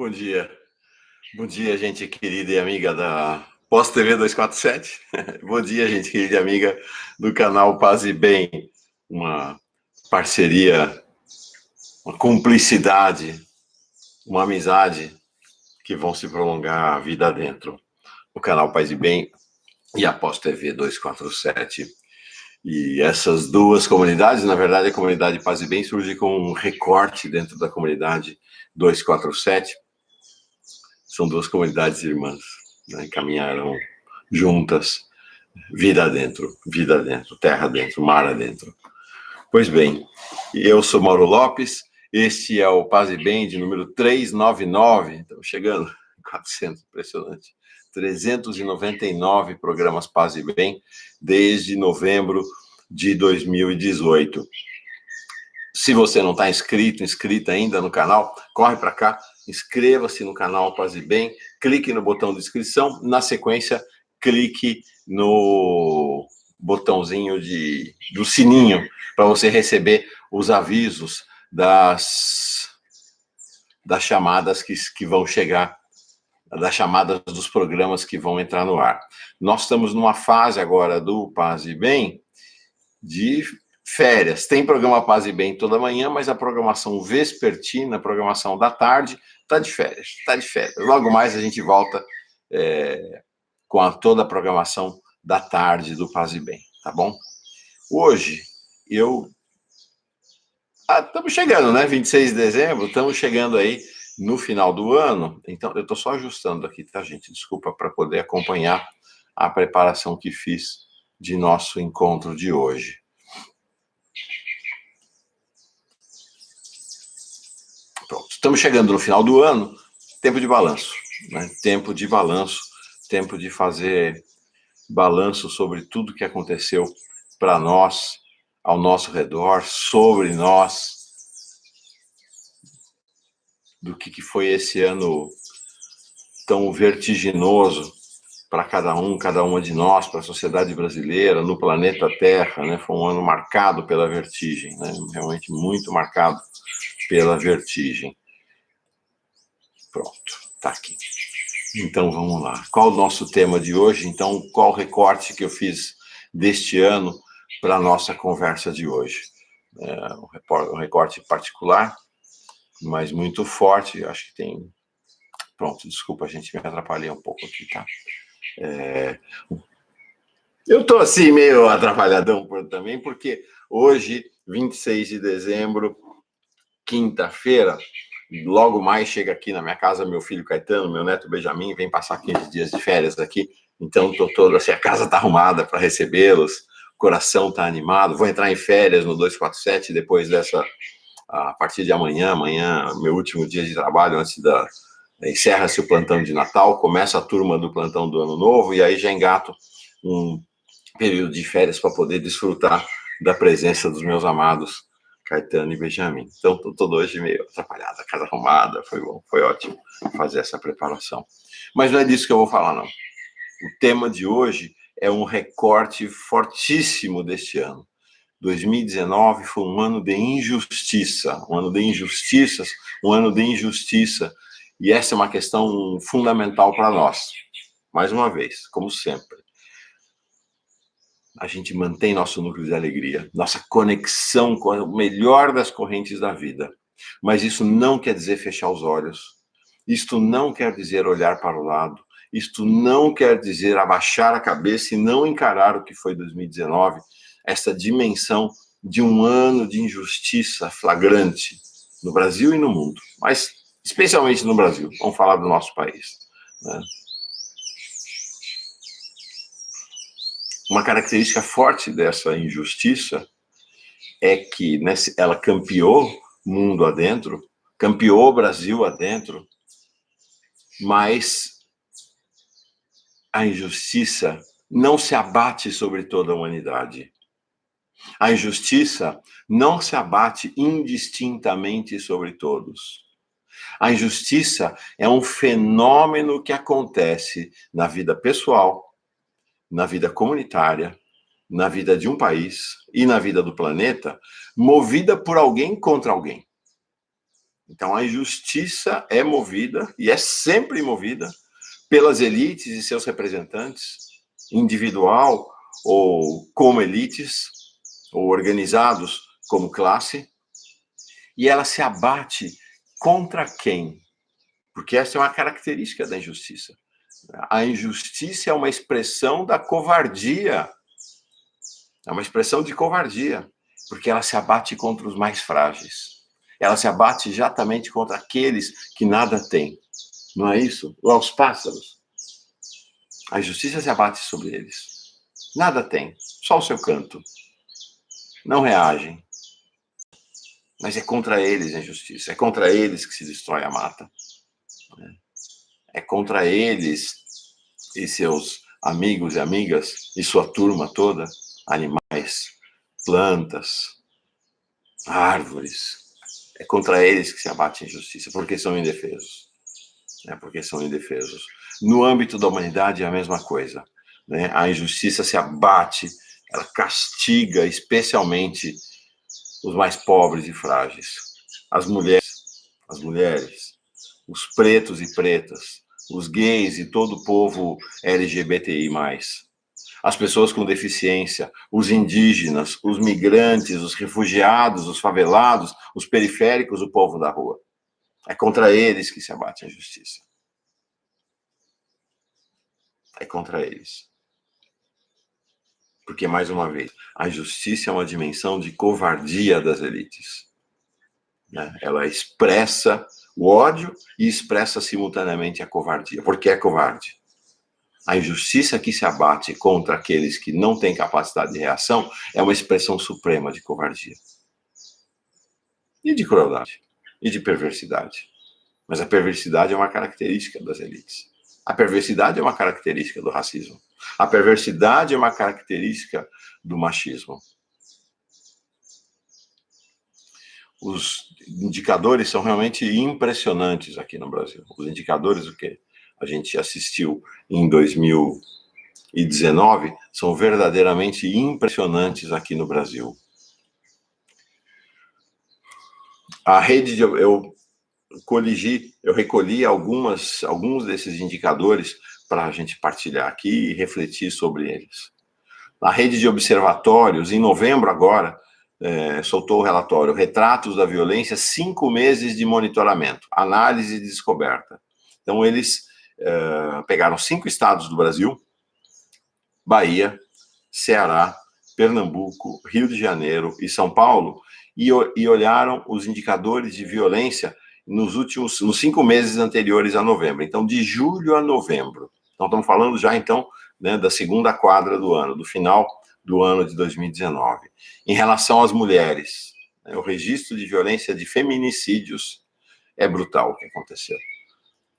Bom dia. Bom dia, gente querida e amiga da Pós TV 247. Bom dia, gente querida e amiga do canal Paz e Bem. Uma parceria, uma cumplicidade, uma amizade que vão se prolongar a vida dentro. O canal Paz e Bem e a Pós TV 247. E essas duas comunidades, na verdade, a comunidade Paz e Bem surge com um recorte dentro da comunidade 247. São duas comunidades irmãs, né? Caminharam juntas, vida dentro, terra dentro, mar adentro. Pois bem, eu sou Mauro Lopes, este é o Paz e Bem de número 399, estamos chegando, 400, impressionante, 399 programas Paz e Bem, desde novembro de 2018. Se você não está inscrita ainda no canal, corre para cá, inscreva-se no canal Paz e Bem, clique no botão de inscrição, na sequência, clique no botãozinho do sininho para você receber os avisos das chamadas que vão chegar, das chamadas dos programas que vão entrar no ar. Nós estamos numa fase agora do Paz e Bem de férias. Tem programa Paz e Bem toda manhã, mas a programação vespertina, a programação da tarde, está de férias. Logo mais a gente volta com toda a programação da tarde do Paz e Bem, tá bom? Hoje, estamos chegando, né? 26 de dezembro, estamos chegando aí no final do ano. Então, eu estou só ajustando aqui, tá, gente? Desculpa, para poder acompanhar a preparação que fiz de nosso encontro de hoje. Pronto, estamos chegando no final do ano, tempo de balanço, né? Tempo de fazer balanço sobre tudo que aconteceu para nós, ao nosso redor, sobre nós, do que foi esse ano tão vertiginoso para cada uma de nós, para a sociedade brasileira, no planeta Terra, né? Foi um ano marcado pela vertigem, né? Realmente muito marcado pela vertigem. Pronto, tá aqui. Então, vamos lá. Qual o nosso tema de hoje? Então, qual o recorte que eu fiz deste ano para a nossa conversa de hoje? Um recorte particular, mas muito forte. Acho que tem... Pronto, desculpa, gente, me atrapalhei um pouco aqui, tá? Eu tô assim, meio atrapalhadão também, porque hoje, 26 de dezembro, quinta-feira, logo mais chega aqui na minha casa meu filho Caetano, meu neto Benjamin, vem passar 15 dias de férias aqui, então tô todo assim, a casa tá arrumada para recebê-los, o coração tá animado, vou entrar em férias no 247 depois dessa, a partir de amanhã, meu último dia de trabalho antes encerra-se o plantão de Natal, começa a turma do plantão do Ano Novo e aí já engato um período de férias para poder desfrutar da presença dos meus amados Caetano e Benjamin. Então, estou todo hoje meio atrapalhado, a casa arrumada, foi bom, foi ótimo fazer essa preparação. Mas não é disso que eu vou falar, não. O tema de hoje é um recorte fortíssimo deste ano. 2019 foi um ano de injustiça, e essa é uma questão fundamental para nós. Mais uma vez, como sempre, a gente mantém nosso núcleo de alegria, nossa conexão com o melhor das correntes da vida. Mas isso não quer dizer fechar os olhos. Isto não quer dizer olhar para o lado. Isto não quer dizer abaixar a cabeça e não encarar o que foi 2019, essa dimensão de um ano de injustiça flagrante no Brasil e no mundo, mas especialmente no Brasil. Vamos falar do nosso país, né? Uma característica forte dessa injustiça é que, né, ela campeou mundo adentro, campeou Brasil adentro, mas a injustiça não se abate sobre toda a humanidade. A injustiça não se abate indistintamente sobre todos. A injustiça é um fenômeno que acontece na vida pessoal, na vida comunitária, na vida de um país e na vida do planeta, movida por alguém contra alguém. Então, a injustiça é movida, e é sempre movida, pelas elites e seus representantes, individual ou como elites, ou organizados como classe, e ela se abate contra quem? Porque essa é uma característica da injustiça. A injustiça é uma expressão da covardia. É uma expressão de covardia, porque ela se abate contra os mais frágeis. Ela se abate exatamente contra aqueles que nada têm. Não é isso? Lá os pássaros. A injustiça se abate sobre eles. Nada tem, só o seu canto. Não reagem. Mas é contra eles a injustiça. É contra eles que se destrói a mata. É contra eles e seus amigos e amigas e sua turma toda, animais, plantas, árvores. É contra eles que se abate a injustiça, porque são indefesos. Porque são indefesos. No âmbito da humanidade é a mesma coisa. A injustiça se abate, ela castiga especialmente os mais pobres e frágeis. As mulheres, os pretos e pretas, os gays e todo o povo LGBTI+, as pessoas com deficiência, os indígenas, os migrantes, os refugiados, os favelados, os periféricos, o povo da rua. É contra eles que se abate a injustiça. É contra eles. Porque, mais uma vez, a injustiça é uma dimensão de covardia das elites. Ela expressa o ódio e expressa simultaneamente a covardia. Porque é covarde. A injustiça que se abate contra aqueles que não têm capacidade de reação é uma expressão suprema de covardia. E de crueldade. E de perversidade. Mas a perversidade é uma característica das elites. A perversidade é uma característica do racismo. A perversidade é uma característica do machismo. Os indicadores são realmente impressionantes aqui no Brasil. Os indicadores, o que a gente assistiu em 2019, são verdadeiramente impressionantes aqui no Brasil. A rede de... Eu recolhi alguns desses indicadores para a gente partilhar aqui e refletir sobre eles. A rede de observatórios, em novembro agora, soltou o relatório Retratos da Violência, 5 meses de monitoramento, análise e descoberta. Então, eles pegaram 5 estados do Brasil, Bahia, Ceará, Pernambuco, Rio de Janeiro e São Paulo, e olharam os indicadores de violência nos 5 meses anteriores a novembro. Então, de julho a novembro. Então, estamos falando já, então, da segunda quadra do ano, do final do ano de 2019. Em relação às mulheres, o registro de violência de feminicídios é brutal o que aconteceu.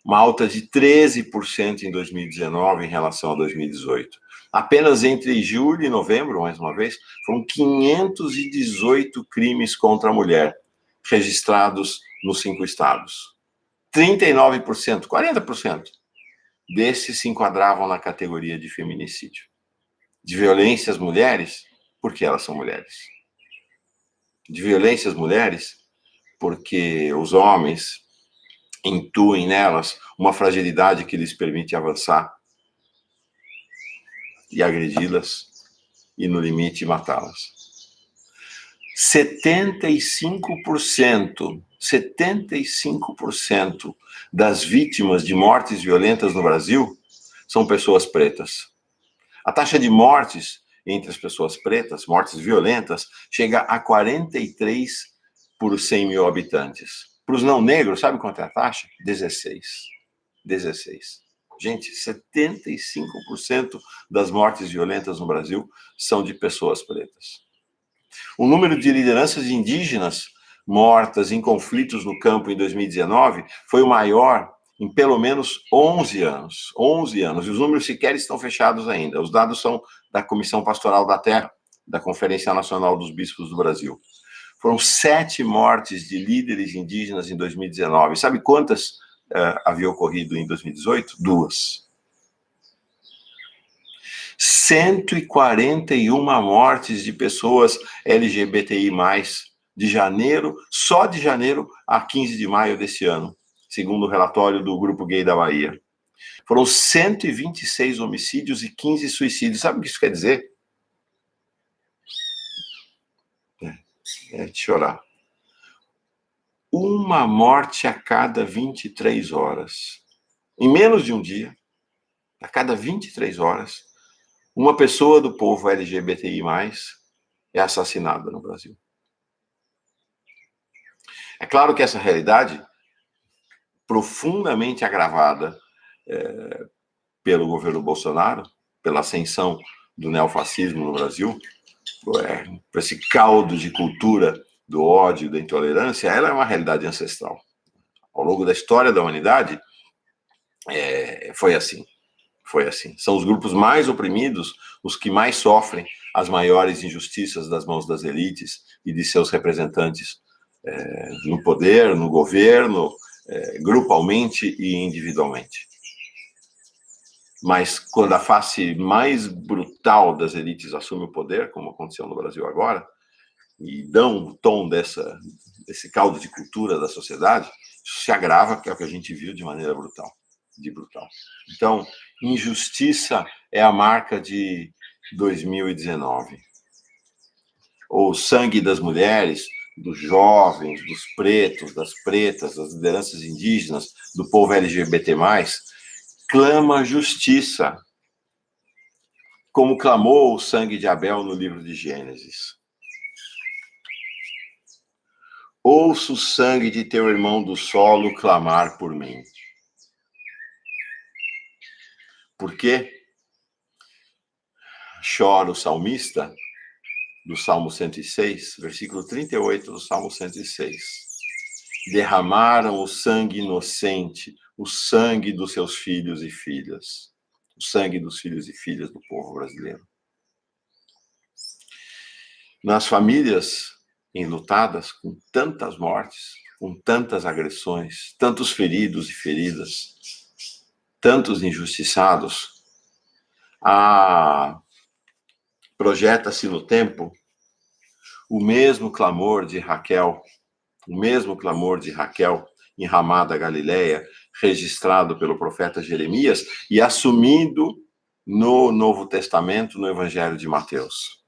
Uma alta de 13% em 2019 em relação a 2018. Apenas entre julho e novembro, mais uma vez, foram 518 crimes contra a mulher registrados nos 5 estados. 39%, 40% desses se enquadravam na categoria de feminicídio. De violência às mulheres, porque elas são mulheres. De violência às mulheres, porque os homens intuem nelas uma fragilidade que lhes permite avançar e agredi-las e, no limite, matá-las. 75% das vítimas de mortes violentas no Brasil são pessoas pretas. A taxa de mortes entre as pessoas pretas, mortes violentas, chega a 43 por 100 mil habitantes. Para os não negros, sabe quanto é a taxa? 16. Gente, 75% das mortes violentas no Brasil são de pessoas pretas. O número de lideranças indígenas mortas em conflitos no campo em 2019 foi o maior em pelo menos 11 anos. 11 anos. E os números sequer estão fechados ainda. Os dados são da Comissão Pastoral da Terra, da Conferência Nacional dos Bispos do Brasil. Foram 7 mortes de líderes indígenas em 2019. Sabe quantas havia ocorrido em 2018? 2. 141 mortes de pessoas LGBTI+, de janeiro, só de janeiro a 15 de maio desse ano, segundo o relatório do Grupo Gay da Bahia. Foram 126 homicídios e 15 suicídios. Sabe o que isso quer dizer? É de chorar. Uma morte a cada 23 horas. Em menos de um dia, a cada 23 horas, uma pessoa do povo LGBTI+, é assassinada no Brasil. É claro que essa realidade, profundamente agravada pelo governo Bolsonaro, pela ascensão do neofascismo no Brasil, por esse caldo de cultura do ódio, da intolerância, ela é uma realidade ancestral. Ao longo da história da humanidade, foi assim. Foi assim. São os grupos mais oprimidos, os que mais sofrem as maiores injustiças das mãos das elites e de seus representantes no poder, no governo, grupalmente e individualmente. Mas quando a face mais brutal das elites assume o poder, como aconteceu no Brasil agora, e dão o tom desse caldo de cultura da sociedade, isso se agrava, que é o que a gente viu de maneira brutal. Então, injustiça é a marca de 2019. O sangue das mulheres, dos jovens, dos pretos, das pretas, das lideranças indígenas, do povo LGBT+, clama justiça, como clamou o sangue de Abel no livro de Gênesis. Ouço o sangue de teu irmão do solo clamar por mim. Por quê? Chora o salmista, do Salmo 106, versículo 38 do Salmo 106. Derramaram o sangue inocente, o sangue dos seus filhos e filhas. O sangue dos filhos e filhas do povo brasileiro. Nas famílias enlutadas, com tantas mortes, com tantas agressões, tantos feridos e feridas, tantos injustiçados, projeta-se no tempo o mesmo clamor de Raquel em Ramá da Galileia, registrado pelo profeta Jeremias e assumido no Novo Testamento, no Evangelho de Mateus.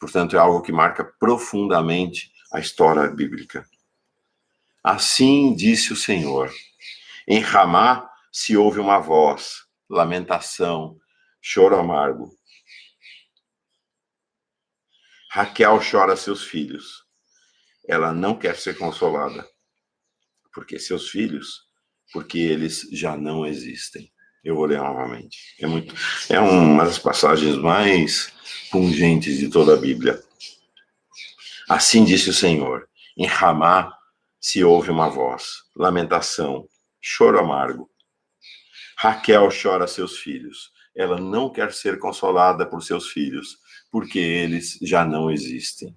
Portanto, é algo que marca profundamente a história bíblica. Assim disse o Senhor: em Ramá se ouve uma voz, lamentação, choro amargo. Raquel chora seus filhos. Ela não quer ser consolada. Porque eles já não existem. Eu vou ler novamente. É uma das passagens mais pungentes de toda a Bíblia. Assim disse o Senhor: em Ramá se ouve uma voz, lamentação, choro amargo. Raquel chora seus filhos. Ela não quer ser consolada por seus filhos, porque eles já não existem.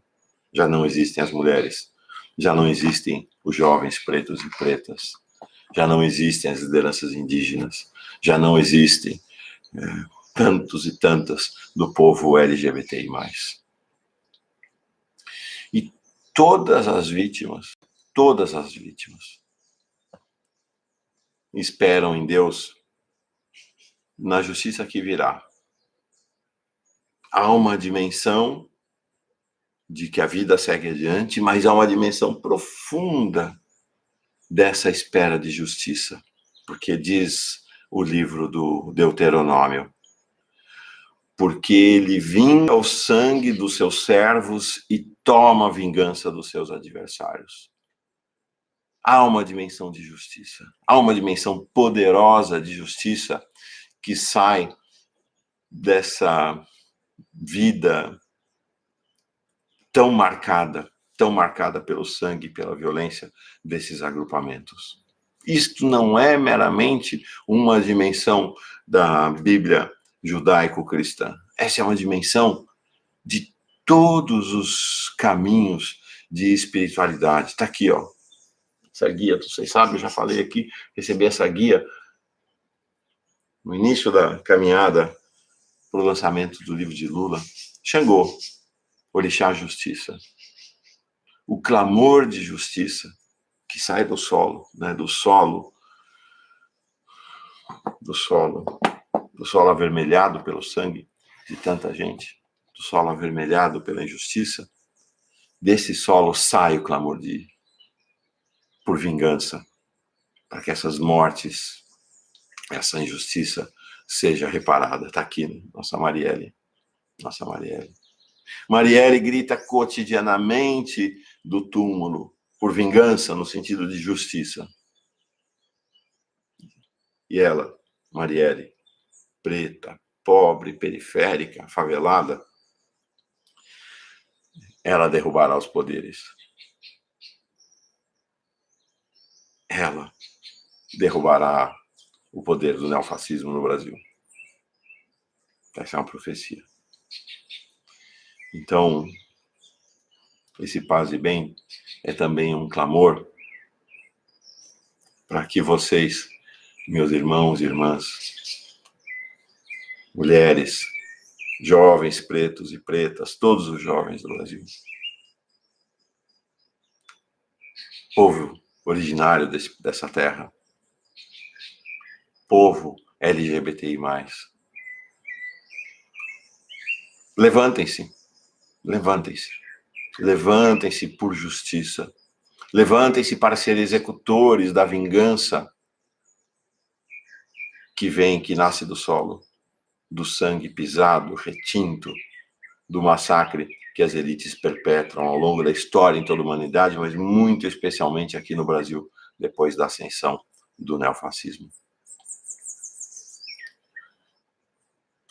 Já não existem as mulheres. Já não existem os jovens pretos e pretas. Já não existem as lideranças indígenas. Já não existem tantos e tantas do povo LGBTI+. E todas as vítimas esperam em Deus na justiça que virá. Há uma dimensão de que a vida segue adiante, mas há uma dimensão profunda dessa espera de justiça, porque diz o livro do Deuteronômio: porque ele vinga o sangue dos seus servos e toma a vingança dos seus adversários. Há uma dimensão de justiça, há uma dimensão poderosa de justiça que sai dessa vida tão marcada pelo sangue e pela violência desses agrupamentos. Isto não é meramente uma dimensão da Bíblia judaico-cristã. Essa é uma dimensão de todos os caminhos de espiritualidade. Está aqui, ó. Essa guia, vocês sabem, eu já falei aqui, recebi essa guia no início da caminhada para o lançamento do livro de Lula. Xangô, Orixá Justiça. o clamor de justiça que sai do solo, né? Do solo avermelhado pelo sangue de tanta gente, do solo avermelhado pela injustiça. Desse solo sai o clamor por vingança, para que essas mortes, essa injustiça seja reparada. Está aqui, nossa Marielle. Marielle grita cotidianamente do túmulo por vingança, no sentido de justiça. E ela, Marielle, preta, pobre, periférica, favelada, ela derrubará os poderes. Ela derrubará o poder do neofascismo no Brasil. Essa é uma profecia. Então, esse paz e bem é também um clamor para que vocês, meus irmãos e irmãs, mulheres, jovens pretos e pretas, todos os jovens do Brasil, povo originário dessa terra, povo LGBTI+, levantem-se, levantem-se por justiça, levantem-se para ser executores da vingança que nasce do solo, do sangue pisado, retinto, do massacre que as elites perpetram ao longo da história em toda a humanidade, mas muito especialmente aqui no Brasil, depois da ascensão do neofascismo.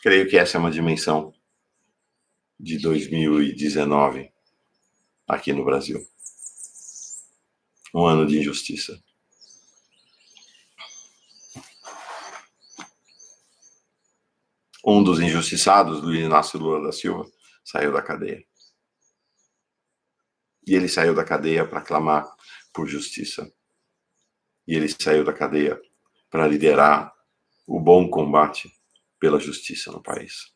Creio que essa é uma dimensão de 2019 aqui no Brasil. Um ano de injustiça. Um dos injustiçados, Luiz Inácio Lula da Silva, saiu da cadeia. E ele saiu da cadeia para clamar por justiça. E ele saiu da cadeia para liderar o bom combate pela justiça no país.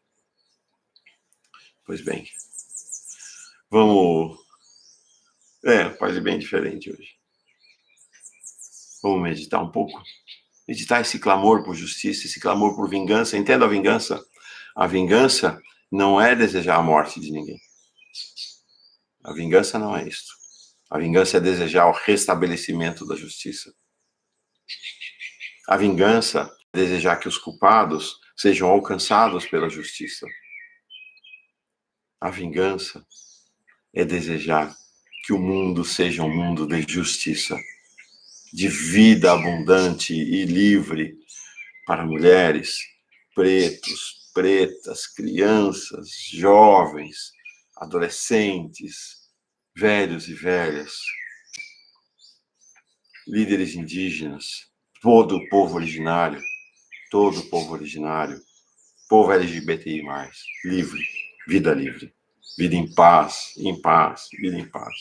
Pois bem, vamos... paz e bem diferente hoje. Vamos meditar um pouco. Meditar esse clamor por justiça, esse clamor por vingança. Entenda a vingança. A vingança não é desejar a morte de ninguém. A vingança não é isto. A vingança é desejar o restabelecimento da justiça. A vingança é desejar que os culpados sejam alcançados pela justiça. A vingança é desejar que o mundo seja um mundo de justiça, de vida abundante e livre para mulheres, pretos, pretas, crianças, jovens, adolescentes, velhos e velhas, líderes indígenas, todo o povo originário, povo LGBTI+, livre, vida em paz, vida em paz.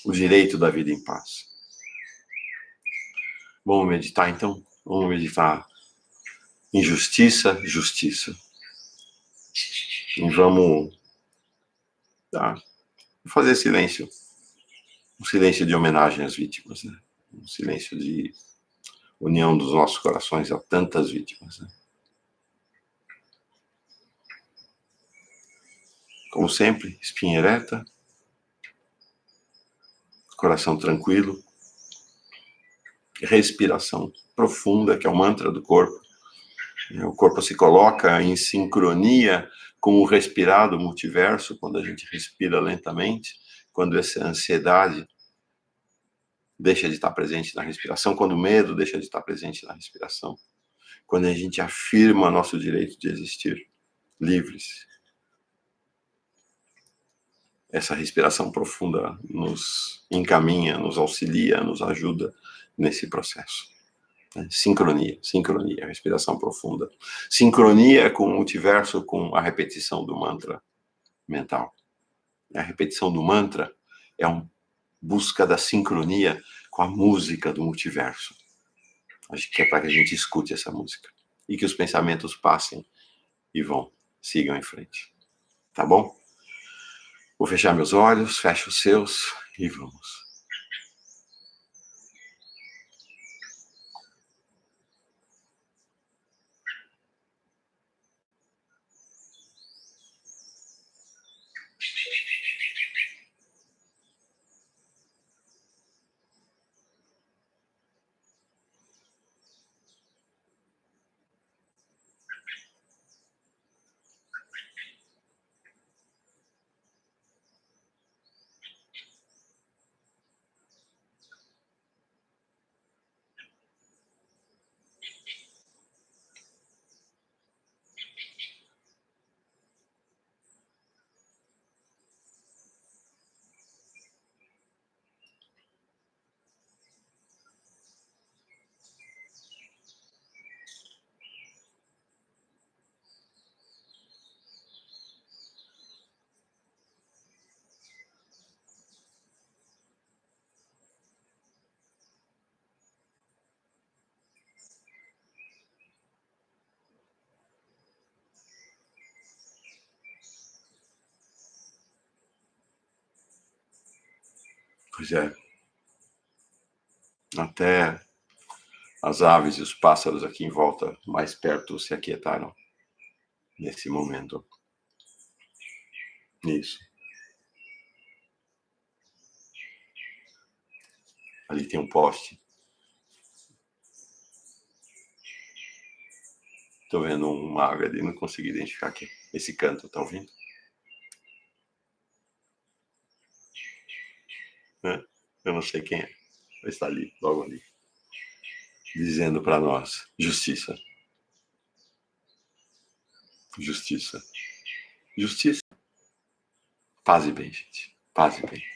O direito da vida em paz. Vamos meditar então? Vamos meditar em justiça. E vamos fazer silêncio. Um silêncio de homenagem às vítimas, né? Um silêncio de união dos nossos corações a tantas vítimas, né? Como sempre, espinha ereta, coração tranquilo, respiração profunda, que é o mantra do corpo. O corpo se coloca em sincronia com o respirar do multiverso, quando a gente respira lentamente, quando essa ansiedade deixa de estar presente na respiração, quando o medo deixa de estar presente na respiração, quando a gente afirma nosso direito de existir livres. Essa respiração profunda nos encaminha, nos auxilia, nos ajuda nesse processo. Sincronia, respiração profunda. Sincronia com o multiverso, com a repetição do mantra mental. A repetição do mantra é uma busca da sincronia com a música do multiverso. Acho que é para que a gente escute essa música. E que os pensamentos passem e sigam em frente. Tá bom? Vou fechar meus olhos, fecho os seus E vamos. Pois é. Até as aves e os pássaros aqui em volta, mais perto, se aquietaram nesse momento. Isso. Ali tem um poste. Tô vendo uma ave ali, não consegui identificar aqui. Esse canto, tá ouvindo? Né? Eu não sei quem é, mas está ali, logo ali, dizendo para nós: justiça, justiça, justiça. Paz e bem, gente. Paz e bem.